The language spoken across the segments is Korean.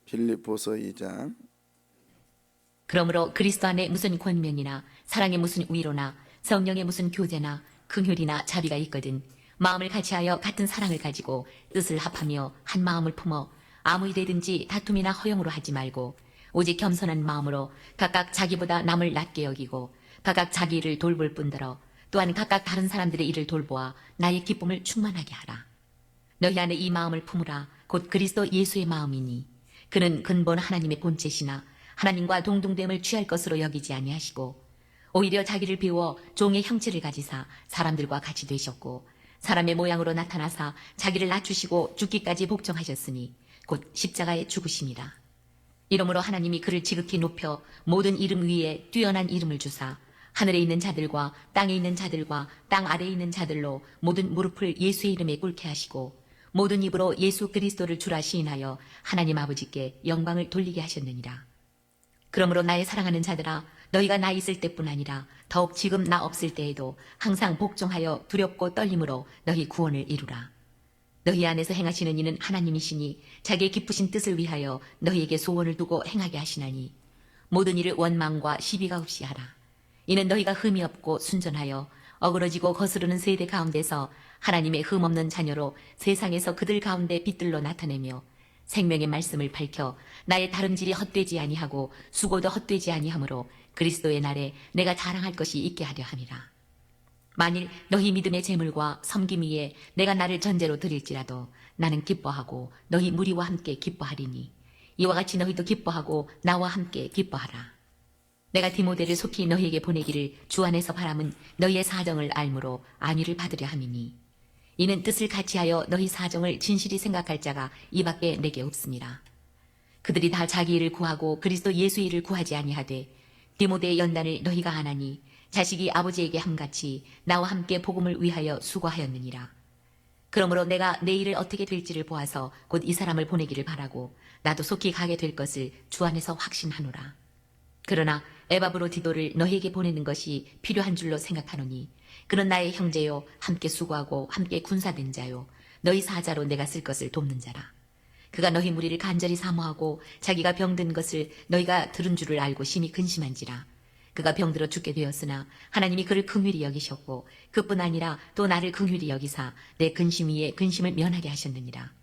빌립보서 2장. 그러므로 그리스도 안에 무슨 권면이나 사랑의 무슨 위로나 성령의 무슨 교제나 긍휼이나 자비가 있거든 마음을 같이하여 같은 사랑을 가지고 뜻을 합하며 한 마음을 품어 아무 일이든지 다툼이나 허용으로 하지 말고 오직 겸손한 마음으로 각각 자기보다 남을 낮게 여기고 각각 자기 일을 돌볼 뿐더러 또한 각각 다른 사람들의 일을 돌보아 나의 기쁨을 충만하게 하라. 너희 안에 이 마음을 품으라. 곧 그리스도 예수의 마음이니 그는 근본 하나님의 본체시나 하나님과 동등됨을 취할 것으로 여기지 아니하시고 오히려 자기를 비워 종의 형체를 가지사 사람들과 같이 되셨고 사람의 모양으로 나타나사 자기를 낮추시고 죽기까지 복종하셨으니 곧 십자가에 죽으심이라. 이러므로 하나님이 그를 지극히 높여 모든 이름 위에 뛰어난 이름을 주사 하늘에 있는 자들과 땅에 있는 자들과 땅 아래에 있는 자들로 모든 무릎을 예수의 이름에 꿇게 하시고 모든 입으로 예수 그리스도를 주라 시인하여 하나님 아버지께 영광을 돌리게 하셨느니라. 그러므로 나의 사랑하는 자들아 너희가 나 있을 때뿐 아니라 더욱 지금 나 없을 때에도 항상 복종하여 두렵고 떨림으로 너희 구원을 이루라. 너희 안에서 행하시는 이는 하나님이시니 자기의 기쁘신 뜻을 위하여 너희에게 소원을 두고 행하게 하시나니 모든 일을 원망과 시비가 없이 하라. 이는 너희가 흠이 없고 순전하여 어그러지고 거스르는 세대 가운데서 하나님의 흠 없는 자녀로 세상에서 그들 가운데 빛들로 나타내며 생명의 말씀을 밝혀 나의 다름질이 헛되지 아니하고 수고도 헛되지 아니하므로 그리스도의 날에 내가 자랑할 것이 있게 하려 함이라. 만일 너희 믿음의 재물과 섬김 위에 내가 나를 전제로 드릴지라도 나는 기뻐하고 너희 무리와 함께 기뻐하리니 이와 같이 너희도 기뻐하고 나와 함께 기뻐하라. 내가 디모데를 속히 너희에게 보내기를 주 안에서 바람은 너희의 사정을 알므로 안위를 받으려 함이니 이는 뜻을 같이하여 너희 사정을 진실히 생각할 자가 이밖에 내게 없습니다. 그들이 다 자기 일을 구하고 그리스도 예수 일을 구하지 아니하되 디모데의 연단을 너희가 아나니 자식이 아버지에게 함같이 나와 함께 복음을 위하여 수고하였느니라. 그러므로 내가 내 일을 어떻게 될지를 보아서 곧 이 사람을 보내기를 바라고 나도 속히 가게 될 것을 주 안에서 확신하노라. 그러나 에바브로디도를 너희에게 보내는 것이 필요한 줄로 생각하노니 그는 나의 형제요 함께 수고하고 함께 군사된 자요 너희 사자로 내가 쓸 것을 돕는 자라. 그가 너희 무리를 간절히 사모하고 자기가 병든 것을 너희가 들은 줄을 알고 심히 근심한지라. 그가 병들어 죽게 되었으나 하나님이 그를 긍휼히 여기셨고 그뿐 아니라 또 나를 긍휼히 여기사 내 근심 위에 근심을 면하게 하셨느니라.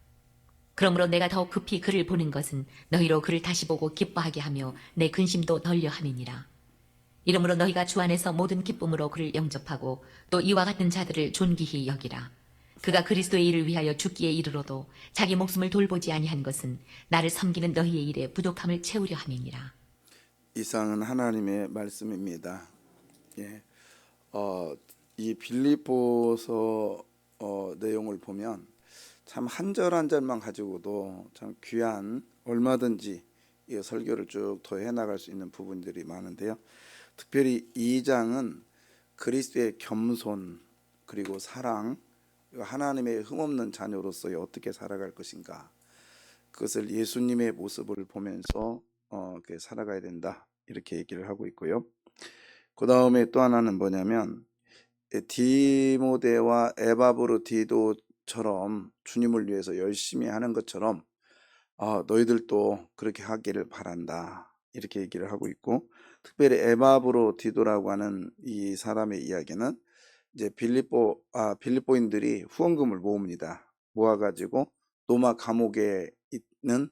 그러므로 내가 더욱 급히 그를 보낸 것은 너희로 그를 다시 보고 기뻐하게 하며 내 근심도 덜려 함이니라. 이러므로 너희가 주 안에서 모든 기쁨으로 그를 영접하고 또 이와 같은 자들을 존귀히 여기라. 그가 그리스도의 일을 위하여 죽기에 이르러도 자기 목숨을 돌보지 아니한 것은 나를 섬기는 너희의 일에 부족함을 채우려 함이니라. 이상은 하나님의 말씀입니다. 예. 이 빌립보서 내용을 보면 참 한 절 한 절만 가지고도 참 귀한, 얼마든지 이 설교를 쭉 더해 나갈 수 있는 부분들이 많은데요. 특별히 2장은 그리스도의 겸손 그리고 사랑, 하나님의 흠없는 자녀로서 어떻게 살아갈 것인가, 그것을 예수님의 모습을 보면서 이렇게 살아가야 된다, 이렇게 얘기를 하고 있고요. 그 다음에 또 하나는 뭐냐면 디모데와 에바브로디도처럼 주님을 위해서 열심히 하는 것처럼 너희들도 그렇게 하기를 바란다, 이렇게 얘기를 하고 있고, 특별히 에바브로디도라고 하는 이 사람의 이야기는 이제 빌립보인들이 후원금을 모읍니다. 모아가지고 로마 감옥에 있는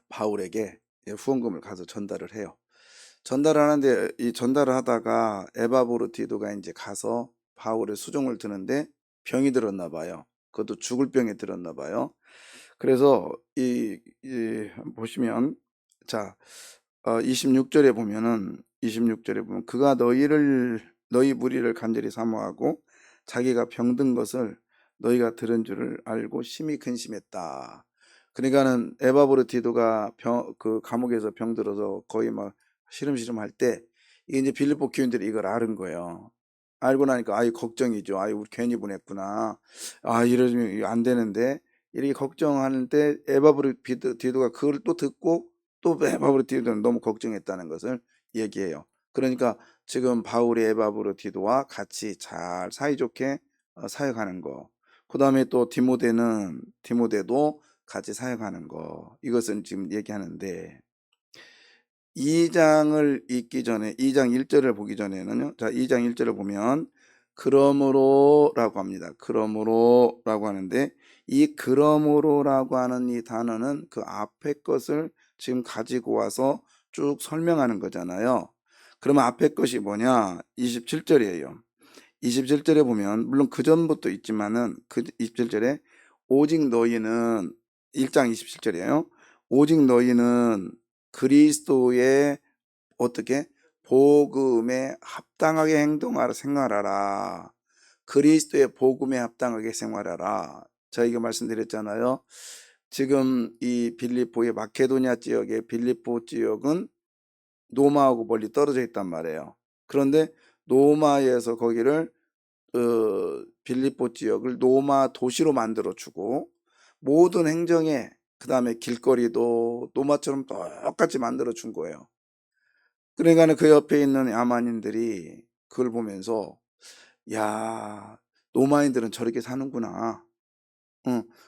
바울에게 후원금을 가서 전달을 해요. 전달을 하는데 이 전달을 하다가 에바브로디도가 이제 가서 바울의 수종을 드는데 병이 들었나 봐요. 그것도 죽을 병에 들었나 봐요. 그래서 보시면, 자, 26절에 보면 그가 너희 무리를 간절히 사모하고 자기가 병든 것을 너희가 들은 줄을 알고 심히 근심했다. 그러니까는 에바브로디도가 그 감옥에서 병들어서 거의 막 시름시름 할 때 이게 이제 빌립보 교인들이 이걸 알은 거예요. 알고 나니까 걱정이죠. 우리 괜히 보냈구나. 이러면 안 되는데, 이렇게 걱정하는데 에바브로디도가 그걸 또 듣고 또 에바브로디도는 너무 걱정했다는 것을 얘기해요. 그러니까 지금 바울이 에바브로디도와 같이 잘 사이좋게 사역하는 거. 그 다음에 또 디모데도 같이 사역하는 거, 이것은 지금 얘기하는데, 2장을 읽기 전에 2장 1절을 보기 전에는요. 자, 2장 1절을 보면 그러므로라고 합니다. 그러므로라고 하는데, 이 그러므로라고 하는 이 단어는 그 앞에 것을 지금 가지고 와서 쭉 설명하는 거잖아요. 그러면 앞에 것이 뭐냐? 27절이에요. 27절에 보면 물론 그 전부터 있지만은 그 27절에 오직 너희는 1장 27절이에요. 오직 너희는 그리스도의 어떻게 복음에 합당하게 행동하라 생활하라. 그리스도의 복음에 합당하게 생활하라. 저희가 말씀드렸잖아요. 지금 이 빌립보의 마케도니아 지역의 빌립보 지역은 노마하고 멀리 떨어져 있단 말이에요. 그런데 노마에서 거기를 빌립보 지역을 노마 도시로 만들어 주고 모든 행정에 그 다음에 길거리도 노마처럼 똑같이 만들어 준 거예요. 그러니까 그 옆에 있는 야만인들이 그걸 보면서 야, 노마인들은 저렇게 사는구나.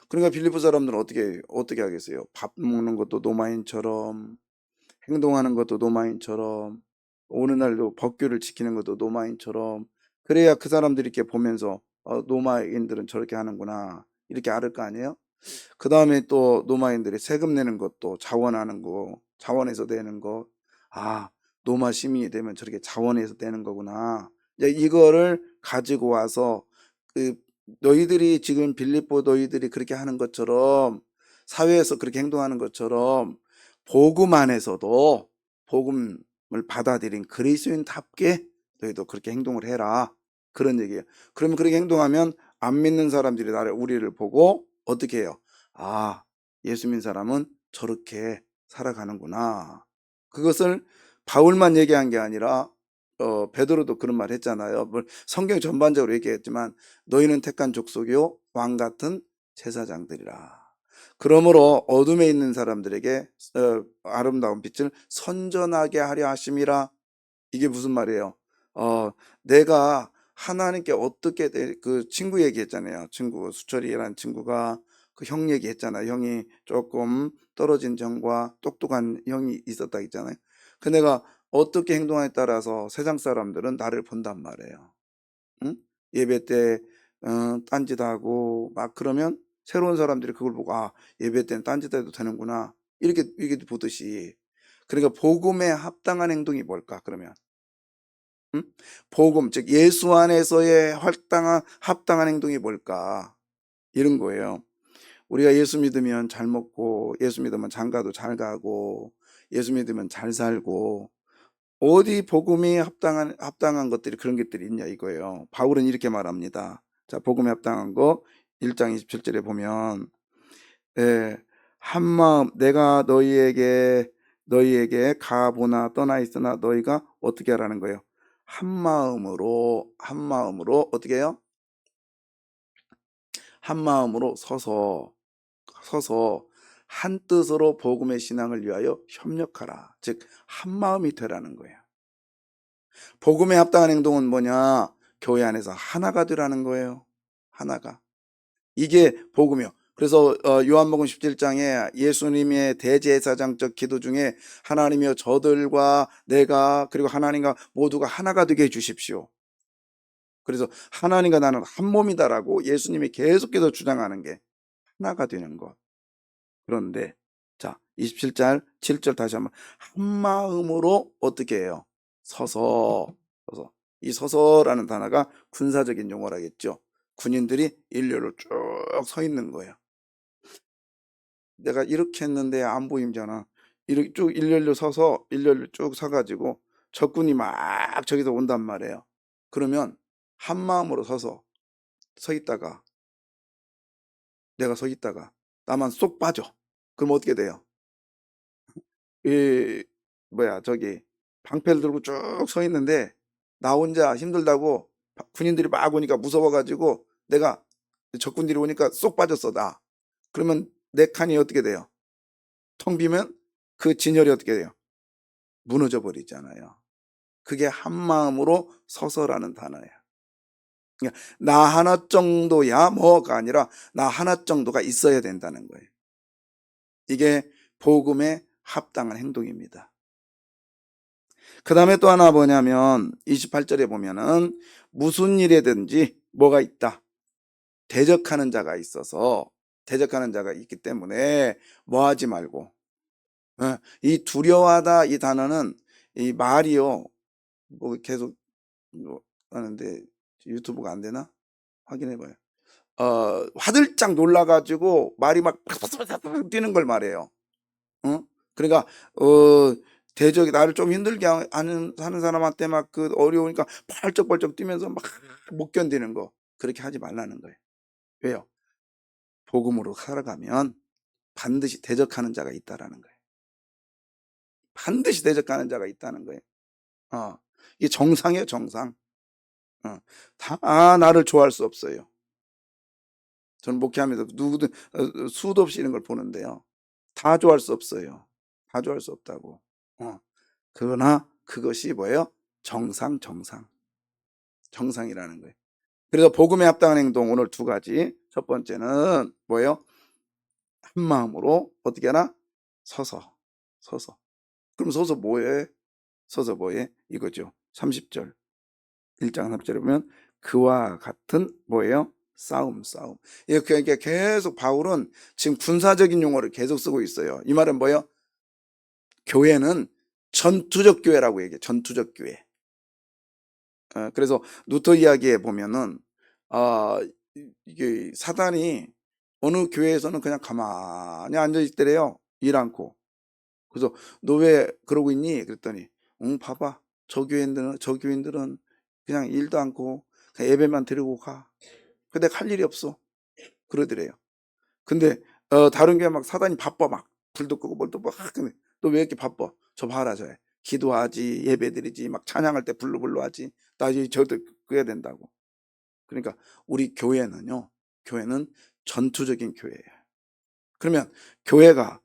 그러니까 빌립보 사람들은 어떻게 하겠어요? 밥 먹는 것도 노마인처럼, 행동하는 것도 노마인처럼, 오는 날도 법규를 지키는 것도 노마인처럼. 그래야 그 사람들이 이렇게 보면서 노마인들은 저렇게 하는구나 이렇게 알을 거 아니에요? 그 다음에 또 노마인들이 세금 내는 것도 자원하는 거, 자원에서 내는 거. 아, 노마 시민이 되면 저렇게 자원에서 내는 거구나. 이제 이거를 가지고 와서 그 너희들이 지금 빌립보 너희들이 그렇게 하는 것처럼 사회에서 그렇게 행동하는 것처럼 복음 안에서도 복음을 받아들인 그리스도인답게 너희도 그렇게 행동을 해라. 그런 얘기예요. 그러면 그렇게 행동하면 안 믿는 사람들이 우리를 보고 어떻게 해요? 아, 예수 믿는 사람은 저렇게 살아가는구나. 그것을 바울만 얘기한 게 아니라 베드로도 그런 말 했잖아요. 성경 전반적으로 얘기했지만 너희는 택한 족속이요 왕 같은 제사장들이라. 그러므로 어둠에 있는 사람들에게 아름다운 빛을 선전하게 하려 하심이라. 이게 무슨 말이에요? 내가 하나님께 어떻게 그 친구 얘기했잖아요. 친구 수철이라는 친구가 그 형 얘기했잖아요. 형이 조금 떨어진 형과 똑똑한 형이 있었다 했잖아요. 그 내가 어떻게 행동하에 따라서 세상 사람들은 나를 본단 말이에요. 응? 예배 때 딴짓하고 막 그러면 새로운 사람들이 그걸 보고 아, 예배 때는 딴짓해도 되는구나 이렇게 보듯이. 그러니까 복음에 합당한 행동이 뭘까 그러면? 응? 복음 즉 예수 안에서의 합당한 행동이 뭘까 이런 거예요. 우리가 예수 믿으면 잘 먹고 예수 믿으면 장가도 잘 가고 예수 믿으면 잘 살고 어디 복음이 합당한 것들이 그런 것들이 있냐 이거예요. 바울은 이렇게 말합니다. 자, 복음에 합당한 거 1장 27절에 보면 한마음 내가 너희에게 가보나 떠나 있으나 너희가 어떻게 하라는 거예요? 한마음으로 어떻게 해요? 한마음으로 서서 한 뜻으로 복음의 신앙을 위하여 협력하라. 즉 한마음이 되라는 거예요. 복음에 합당한 행동은 뭐냐? 교회 안에서 하나가 되라는 거예요. 하나가. 이게 복음이요. 그래서 요한복음 17장에 예수님의 대제사장적 기도 중에 하나님이여 저들과 내가 그리고 하나님과 모두가 하나가 되게 해주십시오. 그래서 하나님과 나는 한 몸이다라고 예수님이 계속해서 주장하는 게 하나가 되는 것. 그런데 자 27절 7절 다시 한번 한 마음으로 어떻게 해요? 서서 이 서서라는 단어가 군사적인 용어라겠죠. 군인들이 일렬로 쭉 서 있는 거예요. 내가 이렇게 했는데 안 보임잖아. 이렇게 쭉 일렬로 서서 일렬로 쭉 서가지고 적군이 막 저기서 온단 말이에요. 그러면 한 마음으로 서 있다가 내가 서 있다가 나만 쏙 빠져. 그럼 어떻게 돼요? 이 저기 방패를 들고 쭉 서 있는데 나 혼자 힘들다고 군인들이 막 오니까 무서워가지고 내가 적군들이 오니까 쏙 빠졌어 나. 그러면 내 칸이 어떻게 돼요? 텅 비면 그 진열이 어떻게 돼요? 무너져 버리잖아요. 그게 한 마음으로 서서라는 단어예요. 그러니까 나 하나 정도야 뭐가 아니라 나 하나 정도가 있어야 된다는 거예요. 이게 복음에 합당한 행동입니다. 그 다음에 또 하나 뭐냐면 28절에 보면은 무슨 일에든지 뭐가 있다. 대적하는 자가 있어서 대적하는 자가 있기 때문에 뭐 하지 말고 이 두려워하다 이 단어는 이 말이요 뭐 계속 뭐 하는데 유튜브가 안 되나? 확인해 봐요. 화들짝 놀라가지고 말이 막 뛰는 걸 말해요. 그러니까 대적이 나를 좀 힘들게 하는 사람한테 막 그 어려우니까 벌쩍벌쩍 뛰면서 막 못 견디는 거 그렇게 하지 말라는 거예요. 왜요? 복음으로 살아가면 반드시 대적하는 자가 있다라는 거예요. 반드시 대적하는 자가 있다는 거예요. 이게 정상이에요, 정상. 다 나를 좋아할 수 없어요. 저는 목회하면서 누구든 수도 없이 이런 걸 보는데요. 다 좋아할 수 없어요. 다 좋아할 수 없다고. 그러나 그것이 뭐예요? 정상이라는 거예요. 그래서 복음에 합당한 행동 오늘 두 가지. 첫 번째는 뭐예요? 한 마음으로 어떻게 하나? 서서. 그럼 서서 뭐해? 서서 뭐해? 이거죠. 30절. 1장 3절에 보면 그와 같은 뭐예요? 싸움. 이렇게 계속 바울은 지금 군사적인 용어를 계속 쓰고 있어요. 이 말은 뭐예요? 교회는 전투적 교회라고 얘기해요. 전투적 교회. 그래서 루터 이야기에 보면은 이게 사단이 어느 교회에서는 그냥 가만히 앉아 있더래요. 일 않고. 그래서 너 왜 그러고 있니? 그랬더니 응 봐봐. 저 교인들은 그냥 일도 않고 그냥 예배만 드리고 가. 근데 할 일이 없어. 그러더래요. 근데 다른 교회 막 사단이 바빠 막 불도 끄고 뭘도 막 너 왜 이렇게 바빠? 저 봐라 저 기도하지 예배드리지 막 찬양할 때 불러 하지 나 이제 저도 그래야 된다고. 그러니까 우리 교회는 전투적인 교회예요. 그러면 교회가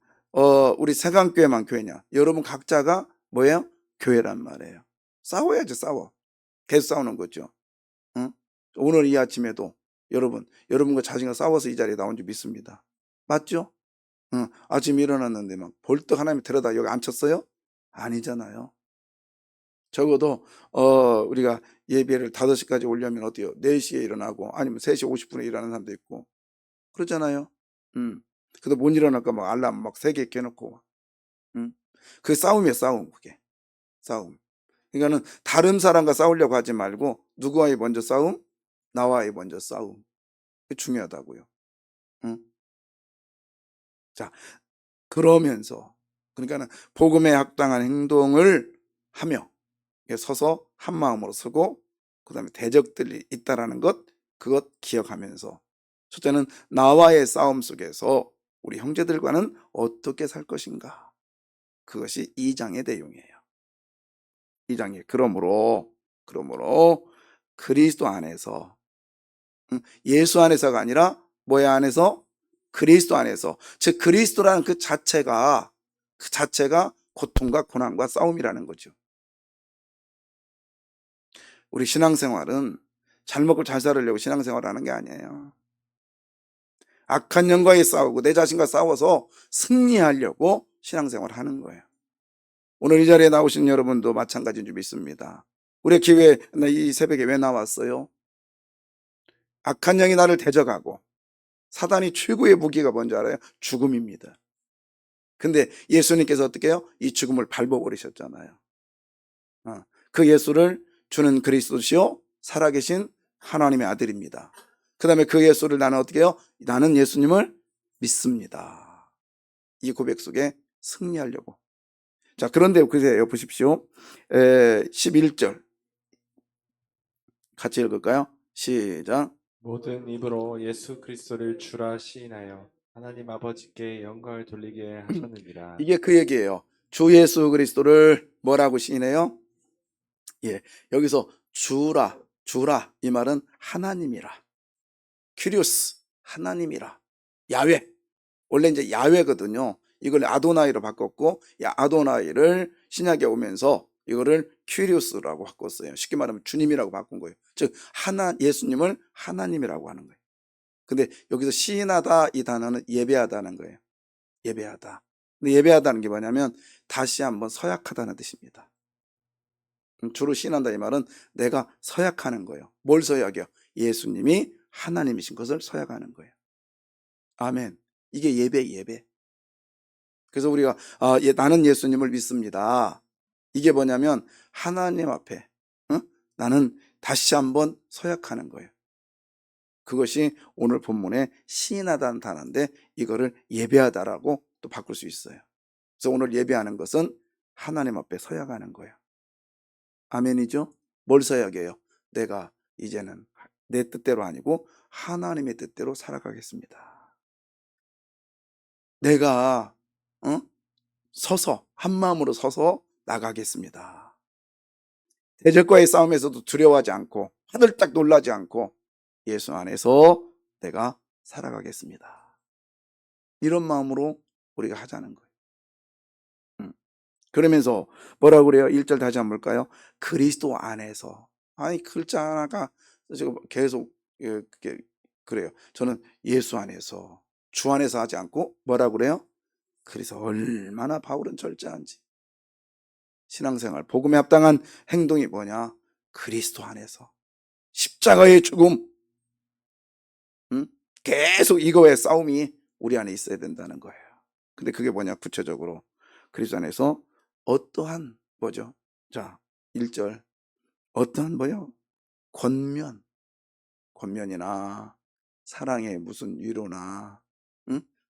우리 세강교회만 교회냐? 여러분 각자가 뭐예요? 교회란 말이에요. 싸워야죠, 싸워. 계속 싸우는 거죠. 응? 오늘 이 아침에도 여러분과 자신과 싸워서 이 자리에 나온 줄 믿습니다. 맞죠? 응. 아침에 일어났는데 막 벌떡 하나님이 데려다 여기 앉혔어요? 아니잖아요. 적어도 우리가 예배를 5시까지 오려면 어때요? 4시에 일어나고 아니면 3시 50분에 일어나는 사람도 있고 그러잖아요. 그래도 못 일어날까 막 알람 막 3개 켜놓고 그 싸움이에요, 싸움. 그게 싸움. 그러니까는 다른 사람과 싸우려고 하지 말고 누구와의 먼저 싸움? 나와의 먼저 싸움. 그게 중요하다고요. 응? 자, 그러면서 그러니까는 복음에 합당한 행동을 하며 서서 한 마음으로 서고 그다음에 대적들이 있다라는 것 그것 기억하면서 첫째는 나와의 싸움 속에서 우리 형제들과는 어떻게 살 것인가 그것이 2장의 내용이에요. 2장에 그러므로 그리스도 안에서 예수 안에서가 아니라 뭐야 안에서 그리스도 안에서 즉 그리스도라는 그 자체가 고통과 고난과 싸움이라는 거죠. 우리 신앙생활은 잘 먹고 잘 살으려고 신앙생활을 하는 게 아니에요. 악한 영과에 싸우고 내 자신과 싸워서 승리하려고 신앙생활을 하는 거예요. 오늘 이 자리에 나오신 여러분도 마찬가지인 줄 믿습니다. 우리 기회에 이 새벽에 왜 나왔어요? 악한 영이 나를 대적하고 사단이 최고의 무기가 뭔지 알아요? 죽음입니다. 근데 예수님께서 어떻게 해요? 이 죽음을 밟아버리셨잖아요. 그 예수를 주는 그리스도시요 살아계신 하나님의 아들입니다. 그 다음에 그 예수를 나는 어떻게 해요? 나는 예수님을 믿습니다. 이 고백 속에 승리하려고. 자, 그런데 그래요 보십시오. 11절 같이 읽을까요? 시작. 모든 입으로 예수 그리스도를 주라 시인하여 하나님 아버지께 영광을 돌리게 하셨느니라. 이게 그 얘기예요. 주 예수 그리스도를 뭐라고 시인해요? 예, 여기서 주라 이 말은 하나님이라. 큐리오스 하나님이라. 야훼. 원래 이제 야훼거든요. 이걸 아도나이로 바꿨고 아도나이를 신약에 오면서 이거를 큐리오스라고 바꿨어요. 쉽게 말하면 주님이라고 바꾼 거예요. 즉 예수님을 하나님이라고 하는 거예요. 근데 여기서 시인하다 이 단어는 예배하다는 거예요. 예배하다. 근데 예배하다는 게 뭐냐면 다시 한번 서약하다는 뜻입니다. 주로 시인한다 이 말은 내가 서약하는 거예요. 뭘 서약해요? 예수님이 하나님이신 것을 서약하는 거예요. 아멘. 이게 예배. 그래서 우리가 나는 예수님을 믿습니다. 이게 뭐냐면 하나님 앞에 나는 다시 한번 서약하는 거예요. 그것이 오늘 본문에 시인하다는 단어인데 이거를 예배하다라고 또 바꿀 수 있어요. 그래서 오늘 예배하는 것은 하나님 앞에 서약하는 거예요. 아멘이죠? 뭘 서약해요? 내가 이제는 내 뜻대로 아니고 하나님의 뜻대로 살아가겠습니다. 내가 서서 한 마음으로 서서 나가겠습니다. 대적과의 싸움에서도 두려워하지 않고 하늘딱 놀라지 않고 예수 안에서 내가 살아가겠습니다. 이런 마음으로 우리가 하자는 거예요. 그러면서 뭐라고 그래요? 1절 다시 한번 볼까요? 그리스도 안에서. 아니 글자가 지금 계속 그래요. 저는 예수 안에서 주 안에서 하지 않고 뭐라고 그래요? 그래서 얼마나 바울은 절제한지. 신앙생활 복음에 합당한 행동이 뭐냐? 그리스도 안에서 십자가의 죽음. 계속 이거의 싸움이 우리 안에 있어야 된다는 거예요. 근데 그게 뭐냐? 구체적으로 그리스도 안에서 어떠한 뭐죠? 자, 1절 어떠한 뭐요? 권면이나 사랑의 무슨 위로나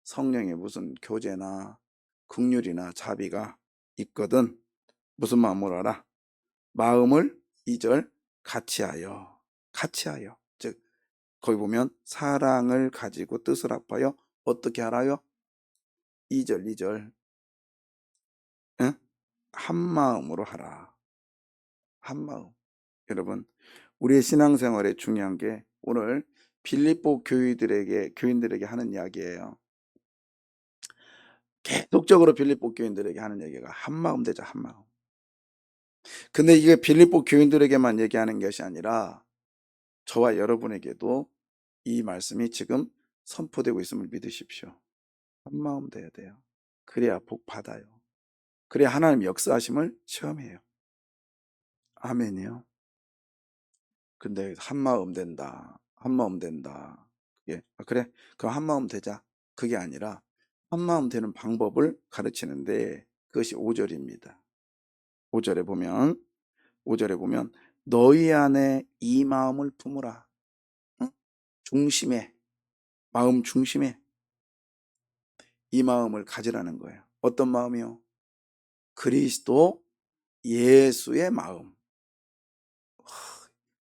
성령의 무슨 교제나 긍휼이나 자비가 있거든 무슨 마음으로 알아? 마음을 2절 같이하여 즉 거기 보면 사랑을 가지고 뜻을 합하여 어떻게 하라요? 2절 응? 한 마음으로 하라. 한 마음. 여러분 우리의 신앙생활에 중요한 게 오늘 빌립보 교인들에게 하는 이야기예요. 계속적으로 빌립보 교인들에게 하는 얘기가 한 마음 되자 한 마음. 근데 이게 빌립보 교인들에게만 얘기하는 것이 아니라 저와 여러분에게도 이 말씀이 지금 선포되고 있음을 믿으십시오. 한 마음 돼야 돼요. 그래야 복 받아요. 그래야 하나님 역사하심을 체험해요. 아멘이요. 근데 한 마음 된다. 한 마음 된다. 예, 그래. 그럼 한 마음 되자. 그게 아니라 한 마음 되는 방법을 가르치는데 그것이 5절입니다. 5절에 보면 너희 안에 이 마음을 품으라. 응? 마음 중심에 이 마음을 가지라는 거예요. 어떤 마음이요? 그리스도 예수의 마음.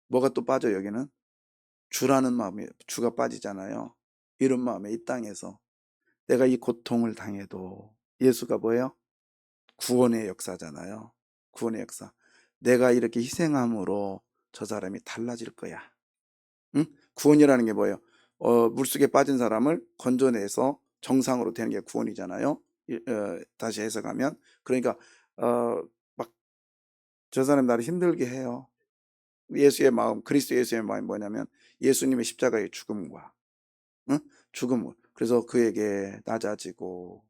뭐가 또 빠져 여기는? 주라는 마음이 주가 빠지잖아요. 이런 마음에 이 땅에서 내가 이 고통을 당해도 예수가 뭐예요? 구원의 역사잖아요. 구원의 역사. 내가 이렇게 희생함으로 저 사람이 달라질 거야. 응? 구원이라는 게 뭐예요? 물속에 빠진 사람을 건져내서 정상으로 되는 게 구원이잖아요. 다시 해석하면 그러니까 막 저 사람 나를 힘들게 해요. 예수의 마음, 그리스도 예수의 마음이 뭐냐면 예수님의 십자가의 죽음과 응? 죽음을 그래서 그에게 낮아지고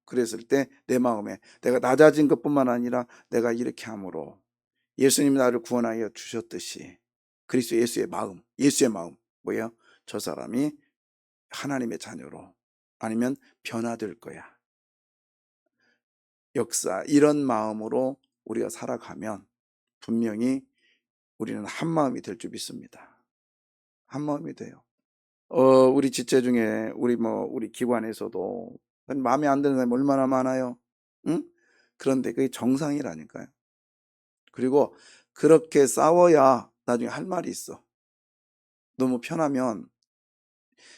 그랬을 때 내 마음에 내가 낮아진 것뿐만 아니라 내가 이렇게 함으로 예수님이 나를 구원하여 주셨듯이 그리스도 예수의 마음 뭐예요? 저 사람이 하나님의 자녀로 아니면 변화될 거야. 역사 이런 마음으로 우리가 살아가면 분명히 우리는 한 마음이 될 줄 믿습니다. 한 마음이 돼요. 우리 지체 중에 우리 기관에서도 마음에 안 드는 사람이 얼마나 많아요. 응? 그런데 그게 정상이라니까요. 그리고 그렇게 싸워야 나중에 할 말이 있어. 너무 편하면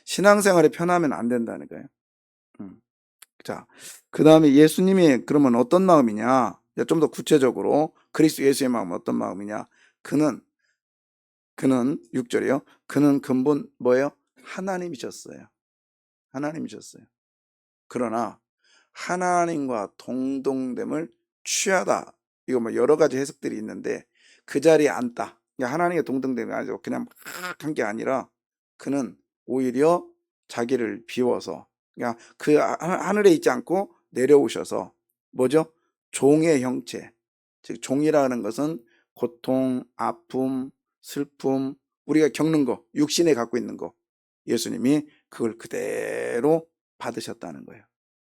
신앙생활에 편하면 안 된다니까요. 자, 그 다음에 예수님이 그러면 어떤 마음이냐? 좀 더 구체적으로 그리스도 예수의 마음은 어떤 마음이냐? 그는 6절이요. 그는 근본 뭐예요? 하나님이셨어요. 하나님이셨어요. 그러나 하나님과 동등됨을 취하다. 이거 뭐 여러 가지 해석들이 있는데 그 자리에 앉다. 그러니까 하나님과 동등됨이 아니고 그냥 막 한 게 아니라 그는 오히려 자기를 비워서 그러니까 그 하늘에 있지 않고 내려오셔서 뭐죠? 종의 형체. 즉 종이라는 것은 고통, 아픔, 슬픔, 우리가 겪는 거, 육신에 갖고 있는 거, 예수님이 그걸 그대로 받으셨다는 거예요.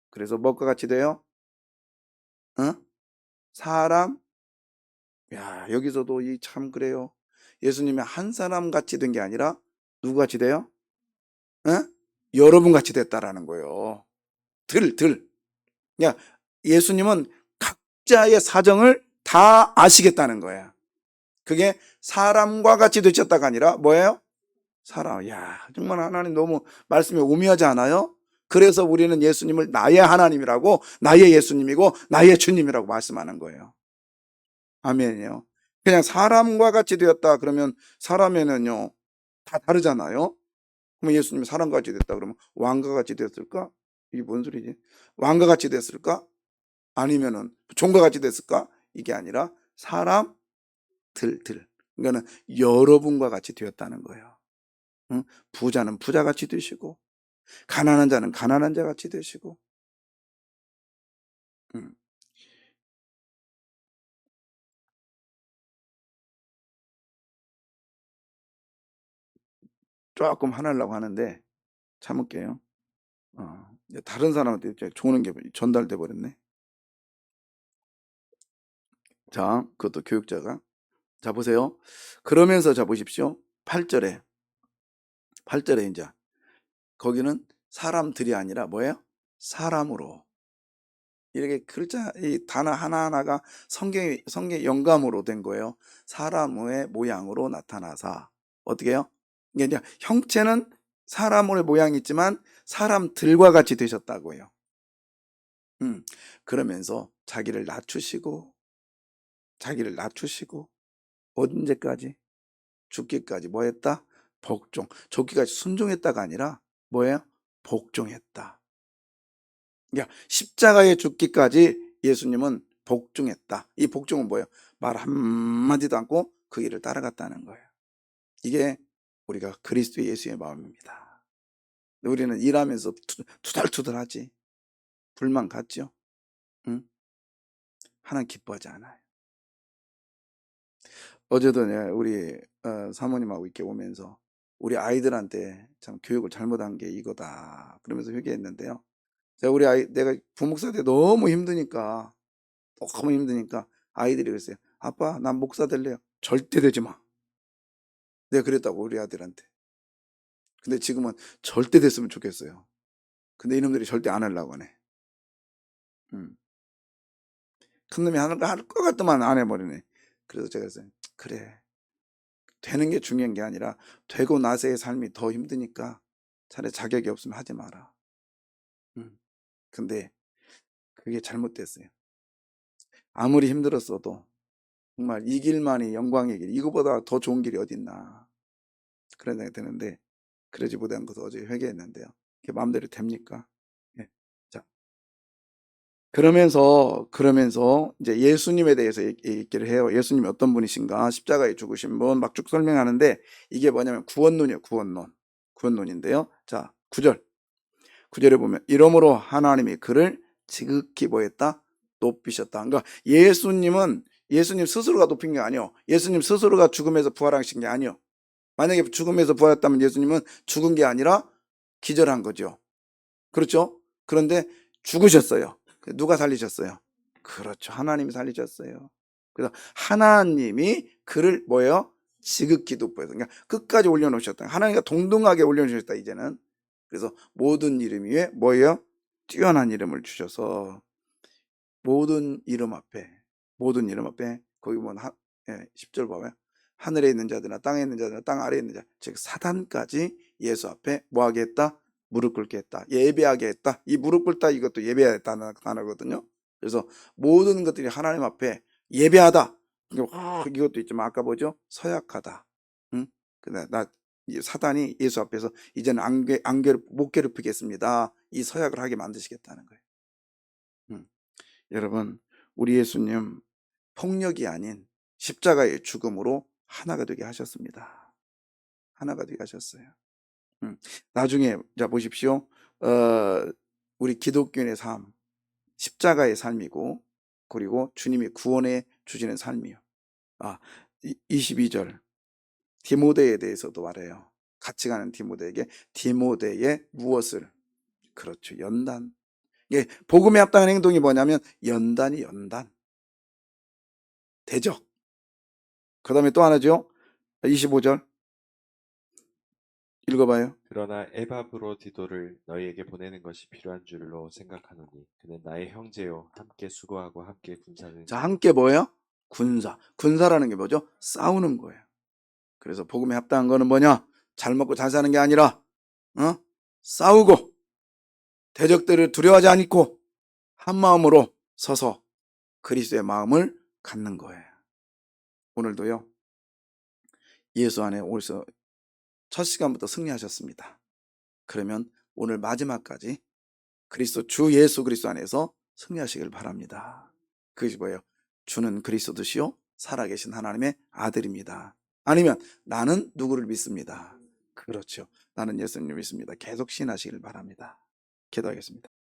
그래서 뭐가 같이 돼요? 어? 사람? 야, 여기서도 이 참 그래요. 예수님이 한 사람 같이 된 게 아니라 누구 같이 돼요? 어? 여러분 같이 됐다라는 거예요. 들. 야, 예수님은 각자의 사정을 다 아시겠다는 거야. 그게 사람과 같이 되셨다가 아니라 뭐예요? 사람. 야, 정말 하나님 너무 말씀이 오묘하지 않아요? 그래서 우리는 예수님을 나의 하나님이라고, 나의 예수님이고 나의 주님이라고 말씀하는 거예요. 아멘이요. 그냥 사람과 같이 되었다 그러면 사람에는요 다 다르잖아요. 그럼 예수님이 사람과 같이 됐다 그러면 왕과 같이 됐을까? 이게 뭔 소리지? 왕과 같이 됐을까? 아니면은 종과 같이 됐을까? 이게 아니라 사람 들. 그러니까는 여러분과 같이 되었다는 거예요. 응? 부자는 부자같이 되시고 가난한 자는 가난한 자같이 되시고. 응. 조금 화내려고 하는데 참을게요. 이제 다른 사람한테 이제 좋은 게 전달돼 버렸네. 자, 그것도 교육자가. 자, 보세요. 그러면서 자 보십시오. 8절에 이제 거기는 사람들이 아니라 뭐예요? 사람으로. 이렇게 글자 이 단어 하나하나가 성경 영감으로 된 거예요. 사람의 모양으로 나타나사. 어떻게 해요? 이게 이제 형체는 사람의 모양이 있지만 사람들과 같이 되셨다고요. 그러면서 자기를 낮추시고 언제까지? 죽기까지 뭐 했다? 복종. 죽기까지 순종했다가 아니라 뭐예요? 복종했다. 그러니까 십자가에 죽기까지 예수님은 복종했다. 이 복종은 뭐예요? 말 한마디도 않고 그 길을 따라갔다는 거예요. 이게 우리가 그리스도 예수의 마음입니다. 우리는 일하면서 투덜투덜하지. 불만 갖죠? 응? 하나님 기뻐하지 않아요. 어제도 우리 사모님하고 이렇게 오면서 우리 아이들한테 참 교육을 잘못한 게 이거다 그러면서 회개했는데요. 내가 부목사 때 너무 힘드니까 아이들이 그랬어요. 아빠, 난 목사 될래요. 절대 되지 마. 내가 그랬다고 우리 아들한테. 근데 지금은 절대 됐으면 좋겠어요. 근데 이놈들이 절대 안 하려고 하네. 음. 큰 놈이 할 것 같더만 안 해버리네. 그래서 제가 그랬어요. 그래. 되는 게 중요한 게 아니라 되고 나서의 삶이 더 힘드니까 차라리 자격이 없으면 하지 마라. 근데 그게 잘못됐어요. 아무리 힘들었어도 정말 이 길만이 영광의 길, 이거보다 더 좋은 길이 어딨나 그런 생각이 드는데 그러지 못한 것을 어제 회개했는데요. 그게 마음대로 됩니까? 예. 자, 그러면서 이제 예수님에 대해서 얘기를 해요. 예수님이 어떤 분이신가? 십자가에 죽으신 분 막 쭉 설명하는데 이게 뭐냐면 구원론이에요. 구원론인데요. 자, 9절에 보면 이러므로 하나님이 그를 지극히 뭐했다? 높이셨다. 그러니까 예수님 스스로가 높인 게 아니요. 예수님 스스로가 죽음에서 부활하신 게 아니요. 만약에 죽음에서 부활했다면 예수님은 죽은 게 아니라 기절한 거죠. 그렇죠? 그런데 죽으셨어요. 누가 살리셨어요? 그렇죠. 하나님이 살리셨어요. 그래서 하나님이 그를 뭐예요? 지극히 높여서 그러니까 끝까지 올려놓으셨다. 하나님과 동등하게 올려놓으셨다 이제는. 그래서 모든 이름 위에 뭐예요? 뛰어난 이름을 주셔서 모든 이름 앞에 거기 보면 10절 봐봐요. 하늘에 있는 자들이나 땅에 있는 자들이나 땅 아래에 있는 자, 즉 사단까지 예수 앞에 뭐하게 했다? 무릎 꿇게 했다. 예배하게 했다. 이 무릎 꿇다 이것도 예배하다는 단어거든요. 그래서 모든 것들이 하나님 앞에 예배하다. 이것도 있지만 아까 뭐죠? 서약하다. 응? 근데 사단이 예수 앞에서 이제는 안개를 못 괴롭히겠습니다. 이 서약을 하게 만드시겠다는 거예요. 응. 여러분, 우리 예수님 폭력이 아닌 십자가의 죽음으로 하나가 되게 하셨습니다. 하나가 되게 하셨어요. 나중에 자 보십시오. 우리 기독교인의 삶, 십자가의 삶이고, 그리고 주님이 구원해 주시는 삶이요. 22절 디모데에 대해서도 말해요. 같이 가는 디모데에게 디모데의 무엇을? 그렇죠. 연단. 예, 복음에 합당한 행동이 뭐냐면 연단이 연단. 대적. 그 다음에 또 하나죠. 25절 읽어봐요. 그러나 에바브로디도를 너희에게 보내는 것이 필요한 줄로 생각하노니 그는 나의 형제요 함께 수고하고 함께 군사는 자, 함께 뭐예요? 군사. 군사라는 게 뭐죠? 싸우는 거예요. 그래서 복음에 합당한 거는 뭐냐? 잘 먹고 잘 사는 게 아니라 싸우고 대적들을 두려워하지 않고 한 마음으로 서서 그리스도의 마음을 갖는 거예요. 오늘도요. 예수 안에 오셔서 첫 시간부터 승리하셨습니다. 그러면 오늘 마지막까지 그리스도 주 예수 그리스도 안에서 승리하시길 바랍니다. 그것이 뭐예요? 주는 그리스도시요 살아계신 하나님의 아들입니다. 아니면 나는 누구를 믿습니다. 그렇죠. 나는 예수님을 믿습니다. 계속 신하시길 바랍니다. 기도하겠습니다.